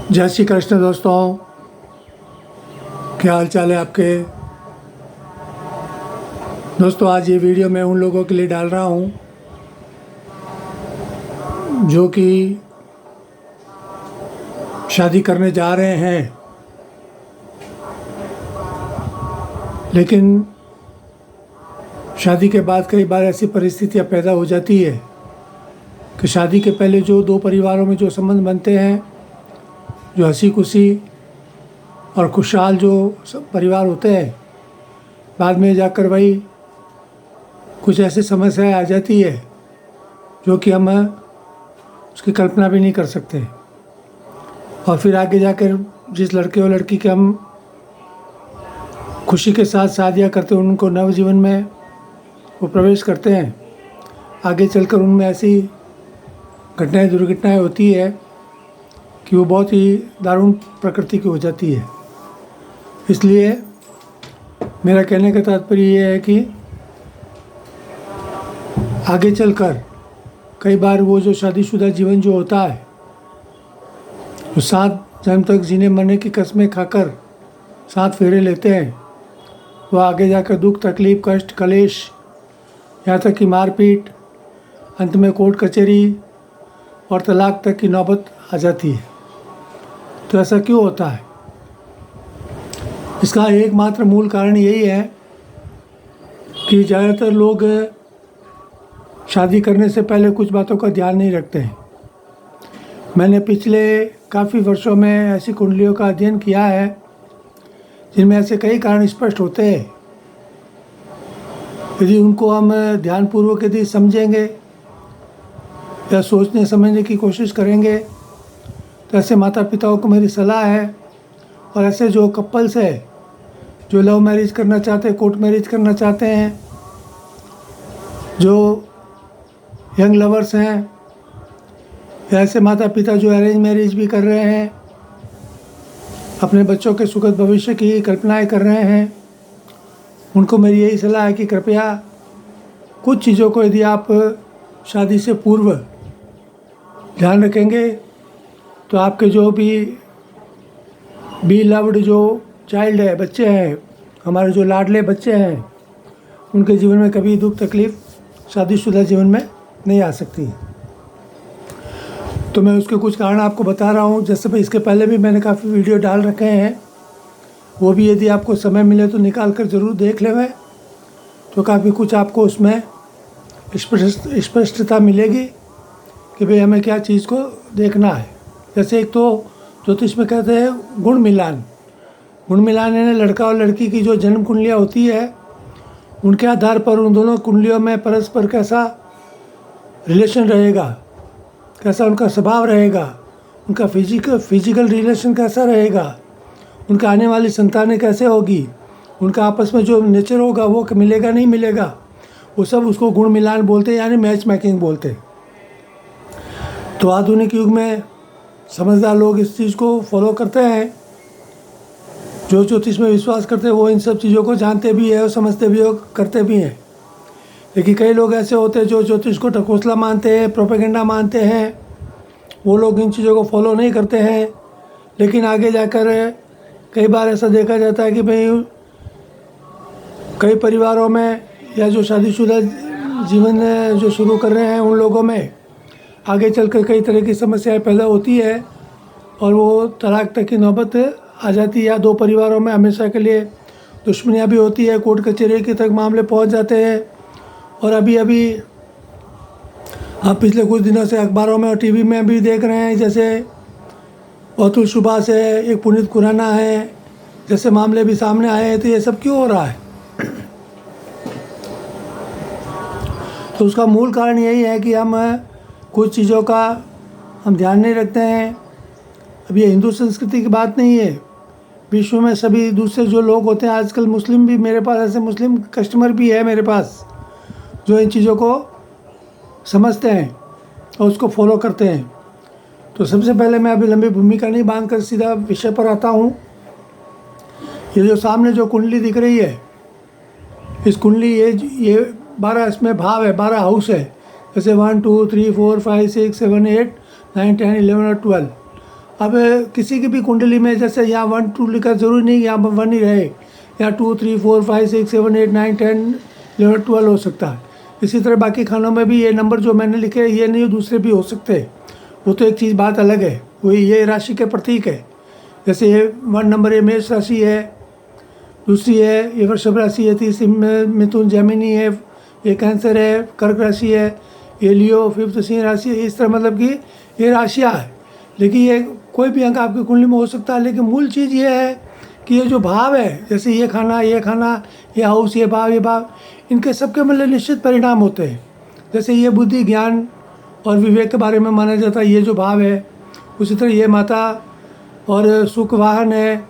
जय श्री कृष्ण दोस्तों, क्या हाल चाल है आपके। दोस्तों, आज ये वीडियो मैं उन लोगों के लिए डाल रहा हूँ जो कि शादी करने जा रहे हैं, लेकिन शादी के बाद कई बार ऐसी परिस्थितियाँ पैदा हो जाती है कि शादी के पहले जो दो परिवारों में जो संबंध बनते हैं, जो हंसी खुशी और खुशहाल जो परिवार होते हैं, बाद में जाकर वही कुछ ऐसी समस्याएं आ जाती है जो कि हम उसकी कल्पना भी नहीं कर सकते। और फिर आगे जाकर जिस लड़के और लड़की के हम खुशी के साथ शादियाँ करते हैं, उनको नव जीवन में वो प्रवेश करते हैं, आगे चलकर उनमें ऐसी घटनाएं दुर्घटनाएं होती है कि वो बहुत ही दारुण प्रकृति की हो जाती है। इसलिए मेरा कहने का तात्पर्य ये है कि आगे चलकर कई बार वो जो शादीशुदा जीवन जो होता है, वो 7 जन्म तक जीने मरने की कस्में खाकर 7 फेरे लेते हैं, वो आगे जाकर दुख तकलीफ़ कष्ट कलेश, यहाँ तक कि मारपीट, अंत में कोर्ट कचहरी और तलाक तक की नौबत आ जाती है। तो ऐसा क्यों होता है? इसका एकमात्र मूल कारण यही है कि ज़्यादातर लोग शादी करने से पहले कुछ बातों का ध्यान नहीं रखते हैं। मैंने पिछले काफ़ी वर्षों में ऐसी कुंडलियों का अध्ययन किया है जिनमें ऐसे कई कारण स्पष्ट होते हैं। यदि उनको हम ध्यानपूर्वक यदि समझेंगे या सोचने समझने की कोशिश करेंगे, तो ऐसे माता पिताओं को मेरी सलाह है, और ऐसे जो कपल्स है जो लव मैरिज करना चाहते हैं, कोर्ट मैरिज करना चाहते हैं, जो यंग लवर्स हैं, या ऐसे माता पिता जो अरेंज मैरिज भी कर रहे हैं, अपने बच्चों के सुखद भविष्य की कल्पनाएं कर रहे हैं, उनको मेरी यही सलाह है कि कृपया कुछ चीज़ों को यदि आप शादी से पूर्व ध्यान रखेंगे तो आपके जो भी लव्ड जो चाइल्ड है, बच्चे हैं, हमारे जो लाडले बच्चे हैं, उनके जीवन में कभी दुख तकलीफ़ शादीशुदा जीवन में नहीं आ सकती। तो मैं उसके कुछ कारण आपको बता रहा हूँ। जैसे इसके पहले भी मैंने काफ़ी वीडियो डाल रखे हैं, वो भी यदि आपको समय मिले तो निकाल कर ज़रूर देख लें, तो काफ़ी कुछ आपको उसमें स्पष्टता मिलेगी कि भाई हमें क्या चीज़ को देखना है। जैसे एक तो ज्योतिष में कहते हैं गुण मिलान यानी लड़का और लड़की की जो जन्म कुंडलियाँ होती है, उनके आधार पर उन दोनों कुंडलियों में परस्पर कैसा रिलेशन रहेगा, कैसा उनका स्वभाव रहेगा, उनका फिजिकल रिलेशन कैसा रहेगा, उनका आने वाली संतानें कैसे होगी, उनका आपस में जो नेचर होगा वो मिलेगा नहीं मिलेगा, वो सब उसको गुण मिलान बोलते हैं, यानी मैच मेकिंग बोलते हैं। तो आधुनिक युग में समझदार लोग इस चीज़ को फॉलो करते हैं। जो ज्योतिष में विश्वास करते हैं वो इन सब चीज़ों को जानते भी है और समझते भी हो, करते भी हैं। लेकिन कई लोग ऐसे होते हैं जो ज्योतिष को ढकोसला मानते हैं, प्रोपेगेंडा मानते हैं, वो लोग इन चीज़ों को फॉलो नहीं करते हैं। लेकिन आगे जाकर कई बार ऐसा देखा जाता है कि भाई कई परिवारों में या जो शादीशुदा जीवन जो शुरू कर रहे हैं उन लोगों में आगे चलकर कई तरह की समस्याएं पैदा होती है और वो तलाक तक की नौबत आ जाती है, या दो परिवारों में हमेशा के लिए दुश्मनियाँ भी होती है, कोर्ट कचहरी के तक मामले पहुंच जाते हैं। और अभी आप पिछले कुछ दिनों से अखबारों में और टीवी में भी देख रहे हैं, जैसे अतुल सुभाष है, एक पुनीत खुराना है, जैसे मामले भी सामने आए हैं। तो ये सब क्यों हो रहा है? तो उसका मूल कारण यही है कि हम कुछ चीज़ों का हम ध्यान नहीं रखते हैं। अब ये हिंदू संस्कृति की बात नहीं है, विश्व में सभी दूसरे जो लोग होते हैं, आजकल मुस्लिम भी, मेरे पास ऐसे मुस्लिम कस्टमर भी है मेरे पास, जो इन चीज़ों को समझते हैं और उसको फॉलो करते हैं। तो सबसे पहले मैं अभी लंबी भूमिका नहीं बांधकर सीधा विषय पर आता हूँ। ये जो सामने जो कुंडली दिख रही है, इस कुंडली ये 12 इसमें भाव है, 12 हाउस है, जैसे 1 2 3 4 5 6 7 8 9 10 11 और 12। अब किसी की भी कुंडली में जैसे यहाँ 1 2 लिखा, ज़रूरी नहीं यहाँ 1 ही रहे, यहाँ 2 3 4 5 6 7 8 9 10 11 12 हो सकता है। इसी तरह बाकी खानों में भी ये नंबर जो मैंने लिखे ये नहीं, दूसरे भी हो सकते हैं, वो तो एक चीज़ बात अलग है, वही ये राशि के प्रतीक है। जैसे ये 1 नंबर ये मेष राशि है, दूसरी है ये वृषभ राशि है, तीसरी मिथुन जेमिनी है, ये कैंसर है, कर्क राशि है, ये लियो, 5th सिंह राशि है। इस तरह मतलब कि ये राशियाँ है, लेकिन ये कोई भी अंक आपकी कुंडली में हो सकता है। लेकिन मूल चीज़ ये है कि ये जो भाव है, जैसे ये खाना, ये हाउस, ये भाव, इनके सबके मतलब निश्चित परिणाम होते हैं। जैसे ये बुद्धि, ज्ञान और विवेक के बारे में माना जाता है, ये जो भाव है। उसी तरह ये माता और सुख वाहन है,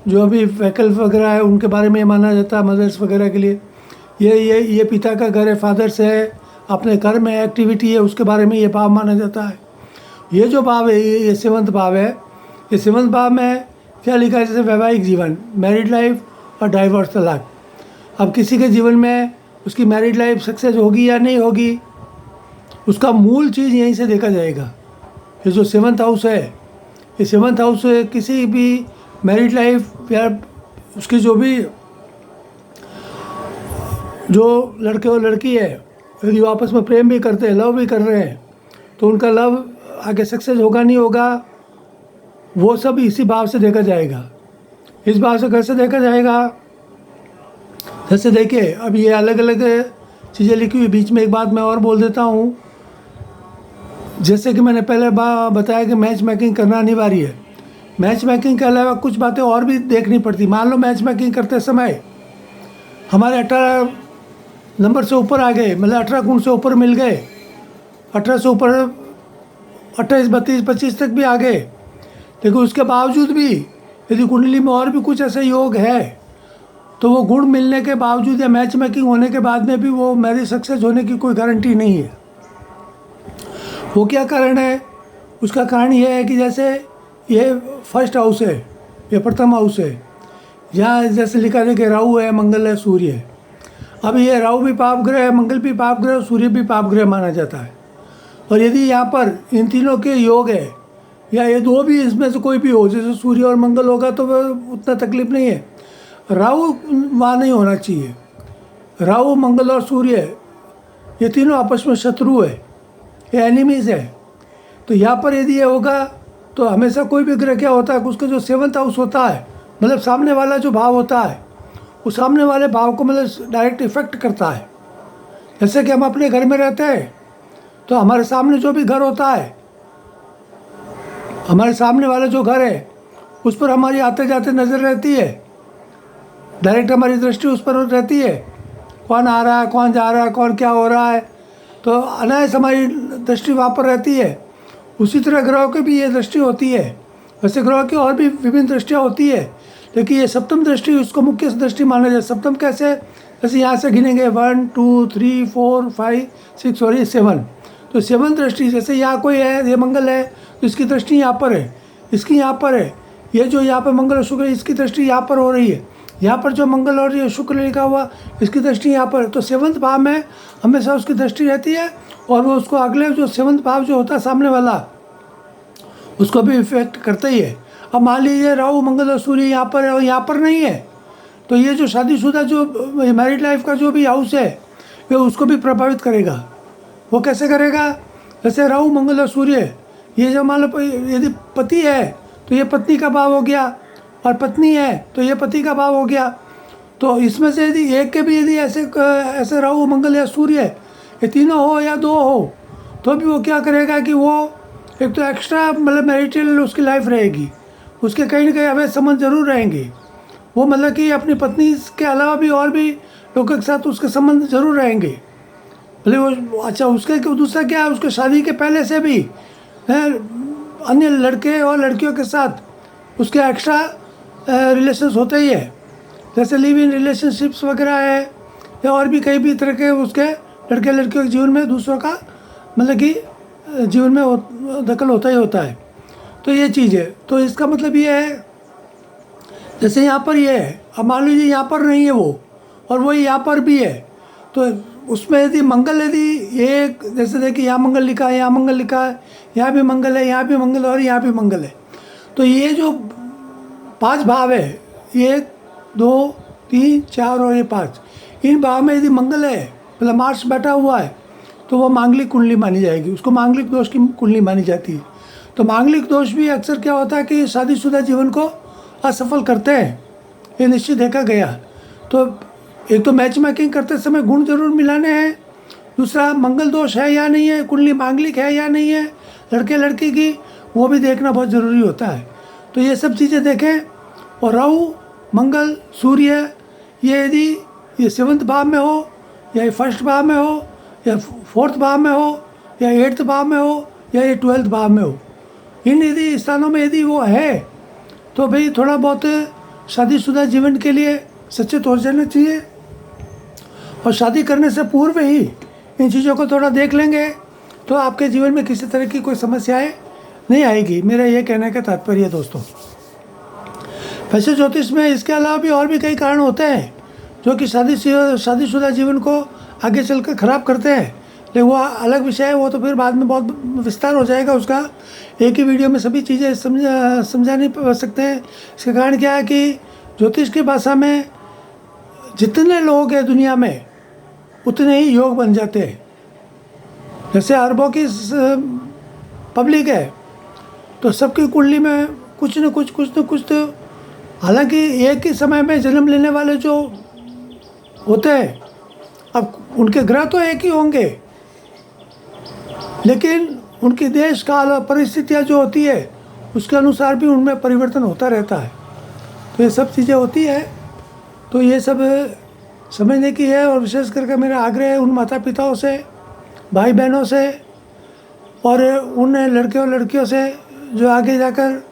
जो भी वैकल्प वगैरह है उनके बारे में माना जाता है, मदर्स वगैरह के लिए। ये पिता का घर है, फादर्स है, अपने घर में एक्टिविटी है, उसके बारे में ये भाव माना जाता है। ये जो भाव है ये 7th भाव है। ये 7th भाव में क्या लिखा है, जैसे वैवाहिक जीवन, मैरिड लाइफ और डाइवोर्स तलाक। अब किसी के जीवन में उसकी मैरिड लाइफ सक्सेस होगी या नहीं होगी, उसका मूल चीज़ यहीं से देखा जाएगा। ये जो 7th हाउस है, ये 7th हाउस किसी भी मैरिड लाइफ या उसकी जो लड़के और लड़की है, यदि वो आपस में प्रेम भी करते हैं, लव भी कर रहे हैं, तो उनका लव आगे सक्सेस होगा नहीं होगा, वो सब इसी भाव से देखा जाएगा। इस भाव से कैसे देखा जाएगा, जैसे देखिए अब ये अलग अलग चीज़ें लिखी हुई। बीच में एक बात मैं और बोल देता हूँ, जैसे कि मैंने पहले बताया कि मैच मेकिंग करना अनिवार्य है। मैच मेकिंग के अलावा कुछ बातें और भी देखनी पड़ती। मान लो मैच मेकिंग करते समय हमारे 18 नंबर से ऊपर आ गए, मतलब 18 गुण से ऊपर मिल गए, 18 से ऊपर 28 32 25 तक भी आ गए, लेकिन उसके बावजूद भी यदि कुंडली में और भी कुछ ऐसे योग है, तो वो गुण मिलने के बावजूद या मैच मेकिंग होने के बाद में भी वो मैरिज सक्सेस होने की कोई गारंटी नहीं है। वो क्या कारण है, उसका कारण ये है कि जैसे ये 1st हाउस है, ये प्रथम हाउस है, यहाँ जैसे लिखा है कि राहु है, मंगल है, सूर्य है। अब ये राहु भी पाप ग्रह है, मंगल भी पाप ग्रह, सूर्य भी पाप ग्रह माना जाता है। और यदि यहाँ पर इन तीनों के योग है, या ये दो भी इसमें से कोई भी हो, जैसे सूर्य और मंगल होगा तो उतना तकलीफ नहीं है। राहु वहाँ नहीं होना चाहिए। राहु, मंगल और सूर्य ये तीनों आपस में शत्रु है, ये एनिमीज है। तो यहाँ पर यदि ये होगा तो हमेशा कोई भी ग्रह क्या होता है, उसका जो 7th हाउस होता है, मतलब सामने वाला जो भाव होता है, वो सामने वाले भाव को मतलब डायरेक्ट इफेक्ट करता है। जैसे कि हम अपने घर में रहते हैं तो हमारे सामने जो भी घर होता है, हमारे सामने वाला जो घर है उस पर हमारी आते जाते नज़र रहती है, डायरेक्ट हमारी दृष्टि उस पर रहती है, कौन आ रहा है, कौन जा रहा है, कौन क्या हो रहा है, तो अनायास हमारी दृष्टि वहाँ पर रहती है। उसी तरह ग्रहों की भी ये दृष्टि होती है। वैसे ग्रहों की और भी विभिन्न दृष्टियाँ होती है, लेकिन ये सप्तम दृष्टि उसको मुख्य दृष्टि माना जाए। सप्तम कैसे, जैसे यहाँ से गिनेंगे 1 2 3 4 5 6 और ये 7, तो 7 दृष्टि, जैसे यहाँ कोई है, ये मंगल है तो इसकी दृष्टि यहाँ पर है, इसकी यहाँ पर है, ये जो यहाँ पर मंगल और शुक्र, इसकी दृष्टि यहाँ पर हो रही है, यहाँ पर जो मंगल और ये शुक्र लिखा हुआ इसकी दृष्टि यहाँ पर। तो 7th भाव में हमेशा उसकी दृष्टि रहती है, और वो उसको अगले जो 7th भाव जो होता है सामने वाला, उसको भी इफेक्ट करता ही है। अब मान लीजिए राहु, मंगल और सूर्य यहाँ पर है और यहाँ पर नहीं है, तो ये जो शादीशुदा जो मैरिड लाइफ का जो भी हाउस है, ये उसको भी प्रभावित करेगा। वो कैसे करेगा, जैसे राहु, मंगल और सूर्य, ये जो मान लो यदि पति है तो ये पत्नी का भाव हो गया, और पत्नी है तो ये पति का भाव हो गया। तो इसमें से यदि एक के भी यदि ऐसे राहु, मंगल या सूर्य, ये तीनों हो या 2 हो, तो भी वो क्या करेगा कि वो एक तो एक्स्ट्रा मतलब मैरिटल उसकी लाइफ रहेगी, उसके कहीं ना कहीं अवैध संबंध जरूर रहेंगे। वो मतलब कि अपनी पत्नी के अलावा भी और भी लोगों के साथ उसके संबंध जरूर रहेंगे। भले वो अच्छा, उसके दूसरा क्या है, उसके शादी के पहले से भी अन्य लड़के और लड़कियों के साथ उसके एक्स्ट्रा रिलेशंस होते ही है, जैसे लिव इन रिलेशनशिप्स वगैरह है, या और भी कई भी तरह के उसके लड़के लड़कियों के जीवन में दूसरों का मतलब कि जीवन में दखल होता ही होता है। तो ये चीज़ है। तो इसका मतलब ये है, जैसे यहाँ पर ये है, अब मान लीजिए यहाँ पर नहीं है वो, और वही यहाँ पर भी है, तो उसमें यदि मंगल, यदि एक जैसे देखिए यहाँ मंगल लिखा है, यहाँ मंगल लिखा है, यहाँ भी मंगल है, यहाँ भी मंगल और यहाँ भी मंगल है, तो ये जो 5 भाव है, 1 2 3 4 और ये 5, इन भाव में यदि मंगल है मतलब मार्स बैठा हुआ है तो वो मांगलिक कुंडली मानी जाएगी, उसको मांगलिक दोष की कुंडली मानी जाती है। तो मांगलिक दोष भी अक्सर क्या होता है कि शादीशुदा जीवन को असफल करते हैं, ये निश्चित देखा गया। तो एक तो मैच मेकिंग करते समय गुण जरूर मिलाने हैं, दूसरा मंगल दोष है या नहीं है, कुंडली मांगलिक है या नहीं है लड़के लड़की की, वो भी देखना बहुत ज़रूरी होता है। तो ये सब चीज़ें देखें। और राहु मंगल सूर्य ये यदि ये 7वें भाव में हो या 1st भाव में हो या 4th भाव में हो या 8th भाव में हो या ये 12th भाव में हो, इन यदि स्थानों में यदि वो है तो भाई थोड़ा बहुत शादीशुदा जीवन के लिए सचेत हो जाना चाहिए। और शादी करने से पूर्व ही इन चीज़ों को थोड़ा देख लेंगे तो आपके जीवन में किसी तरह की कोई समस्याएं नहीं आएगी, मेरा ये कहने का तात्पर्य है दोस्तों। वैसे ज्योतिष में इसके अलावा भी और भी कई कारण होते हैं जो कि शादीशुदा जीवन को आगे चलकर ख़राब करते हैं, लेकिन वो अलग विषय है, वो तो फिर बाद में बहुत विस्तार हो जाएगा उसका। एक ही वीडियो में सभी चीज़ें समझा नहीं सकते हैं। इसका कारण क्या है कि ज्योतिष की भाषा में जितने लोग हैं दुनिया में उतने ही योग बन जाते हैं। जैसे अरबों की पब्लिक है तो सबकी कुंडली में कुछ न कुछ तो, हालांकि एक ही समय में जन्म लेने वाले जो होते हैं, अब उनके ग्रह तो एक ही होंगे लेकिन उनकी देश काल और परिस्थितियाँ जो होती है उसके अनुसार भी उनमें परिवर्तन होता रहता है। तो ये सब चीज़ें होती है, तो ये सब समझने की है। और विशेष करके मेरा आग्रह है उन माता पिताओं से, भाई बहनों से और उन लड़के और लड़कियों से जो आगे जाकर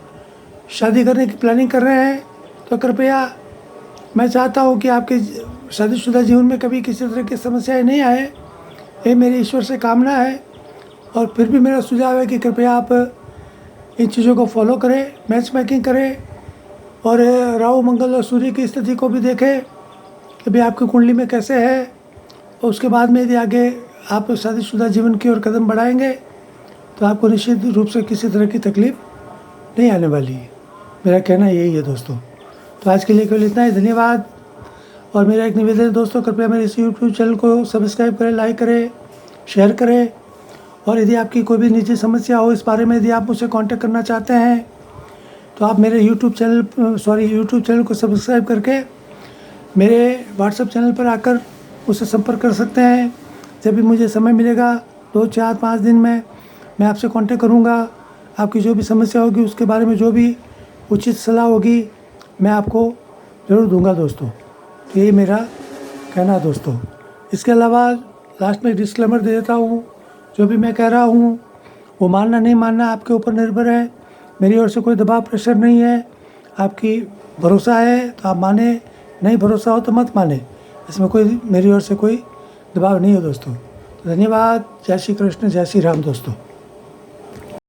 शादी करने की प्लानिंग कर रहे हैं, तो कृपया मैं चाहता हूँ कि आपके शादीशुदा जीवन में कभी किसी तरह की समस्याएं नहीं आए, ये मेरी ईश्वर से कामना है। और फिर भी मेरा सुझाव है कि कृपया आप इन चीज़ों को फॉलो करें, मैच मेकिंग करें और राहु मंगल और सूर्य की स्थिति को भी देखें कि भाई आपकी कुंडली में कैसे है। और उसके बाद में यदि आगे आप शादीशुदा जीवन की ओर कदम बढ़ाएंगे तो आपको निश्चित रूप से किसी तरह की तकलीफ नहीं आने वाली है, मेरा कहना यही है दोस्तों। तो आज के लिए केवल इतना ही, धन्यवाद। और मेरा एक निवेदन है दोस्तों, कृपया मेरे इस यूट्यूब चैनल को सब्सक्राइब करें, लाइक करें, शेयर करें। और यदि आपकी कोई भी निजी समस्या हो इस बारे में, यदि आप मुझसे कांटेक्ट करना चाहते हैं तो आप मेरे यूट्यूब चैनल को सब्सक्राइब करके मेरे व्हाट्सएप चैनल पर आकर मुझसे संपर्क कर सकते हैं। जब भी मुझे समय मिलेगा 2 4 5 दिन में मैं आपसे कांटेक्ट करूंगा। आपकी जो भी समस्या होगी उसके बारे में जो भी उचित सलाह होगी मैं आपको ज़रूर दूंगा दोस्तों। तो यही मेरा कहना है दोस्तों। इसके अलावा लास्ट में डिस्क्लेमर दे देता हूँ, जो भी मैं कह रहा हूँ वो मानना नहीं मानना आपके ऊपर निर्भर है। मेरी ओर से कोई दबाव प्रेशर नहीं है, आपकी भरोसा है तो आप माने, नहीं भरोसा हो तो मत माने, इसमें कोई मेरी ओर से कोई दबाव नहीं है दोस्तों। तो धन्यवाद। जय श्री कृष्ण, जय श्री राम दोस्तों।